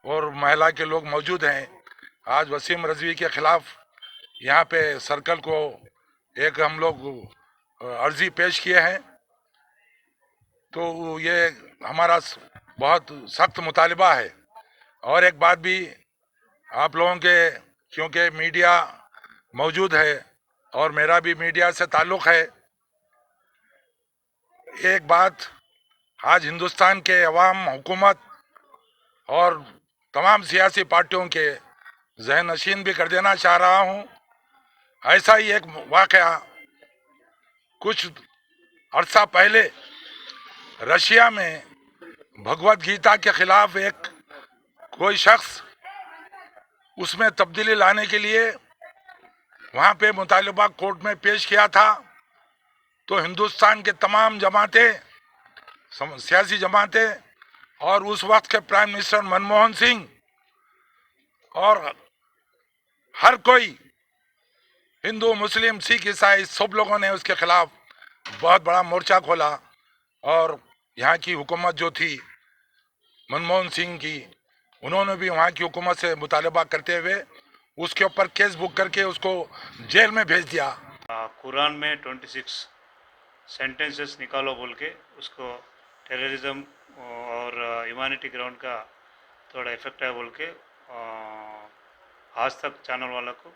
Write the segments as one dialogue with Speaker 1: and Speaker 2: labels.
Speaker 1: और महिला के लोग मौजूद हैं। आज वसीम रजवी के खिलाफ यहाँ पे सर्कल को एक हम लोग अर्जी पेश किए हैं। तो ये हमारा बहुत सख्त मुतालिबा है। और एक बात भी आप लोगों के, क्योंकि मीडिया मौजूद है और मेरा भी मीडिया से ताल्लुक़ है, एक बात आज हिंदुस्तान के अवाम, हुकूमत और तमाम सियासी पार्टियों के ज़हन नशीन भी कर देना चाह रहा हूँ। ऐसा ही एक वाक़या कुछ अरसा पहले रशिया में भगवत गीता के खिलाफ एक कोई शख्स उसमें तब्दीली लाने के लिए वहाँ पे मुतालिबा कोर्ट में पेश किया था। तो हिंदुस्तान के तमाम जमातें, सियासी जमातें और उस वक्त के प्राइम मिनिस्टर मनमोहन सिंह और हर कोई, हिंदू, मुस्लिम, सिख, ईसाई, सब लोगों ने उसके खिलाफ बहुत बड़ा मोर्चा खोला। और यहाँ की हुकूमत जो थी मनमोहन सिंह की, उन्होंने भी वहाँ की हुकूमत से मुतालबा करते हुए उसके ऊपर केस बुक करके उसको जेल में भेज दिया।
Speaker 2: कुरान में 26 सेंटेंसेस निकालो बोल के उसको टेररिज्म और ह्यूमैनिटी ग्राउंड का थोड़ा इफेक्ट है बोल के आज तक चैनल वाला को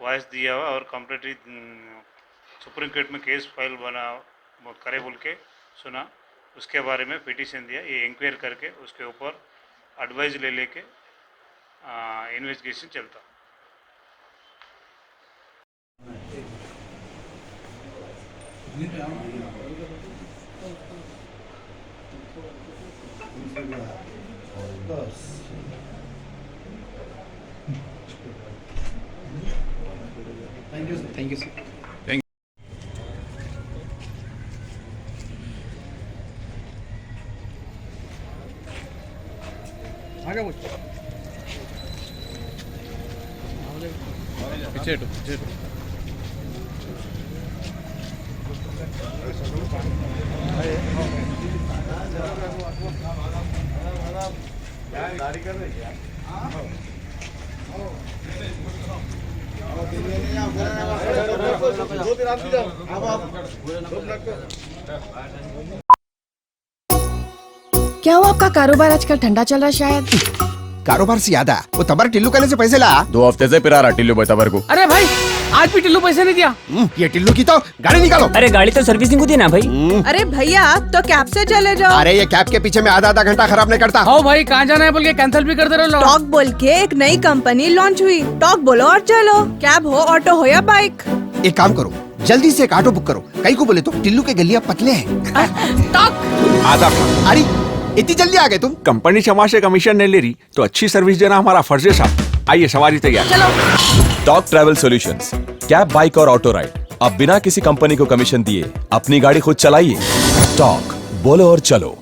Speaker 2: वॉइस दिया हुआ और कम्प्लीटली सुप्रीम कोर्ट में केस फाइल बना करे बोल के सुना। उसके बारे में पिटीशन दिया, ये इंक्वायरी करके उसके ऊपर एडवाइस ले लेके इन्वेस्टिगेशन चलता।
Speaker 3: Thank you sir. आगे पीछे गाड़ी कर रही है।
Speaker 4: क्या हुआ आपका कारोबार आजकल ठंडा चल रहा है शायद?
Speaker 5: कारोबार से याद आया, वो तबर टिल्लू कहने से पैसे ला।
Speaker 6: 2 हफ्ते से पिरा रहा टिल्लू भाई तबर को।
Speaker 3: अरे भाई आज भी टिल्लू पैसे नहीं दिया।
Speaker 5: ये टिल्लू की तो गाड़ी निकालो।
Speaker 7: अरे गाड़ी तो सर्विसिंग को दी ना भाई।
Speaker 4: अरे भैया तो कैब से चले जाओ।
Speaker 5: अरे ये कैब के पीछे में आधा घंटा खराब नहीं करता।
Speaker 3: हाँ भाई कहाँ जाना है बोल के कैंसिल भी कर दे रहे हो।
Speaker 4: टॉक बोल के एक नई कंपनी लॉन्च हुई। टॉक बोलो और चलो, कैब हो, ऑटो हो या बाइक।
Speaker 5: एक काम करो, जल्दी से एक ऑटो बुक करो। कहीं को बोले तो टिल्लू के गलियां पतले हैं।
Speaker 6: आधा
Speaker 5: अरे इतनी जल्दी आ गए तुम?
Speaker 6: कंपनी क्षमा से कमीशन नहीं ले रही तो अच्छी सर्विस देना हमारा फर्ज है साहब। आइए सवारी तैयार।
Speaker 4: चलो।
Speaker 8: Talk travel solutions, cab, bike और ऑटो राइड, अब बिना किसी कंपनी को कमीशन दिए अपनी गाड़ी खुद चलाइए। टॉक, बोलो और चलो।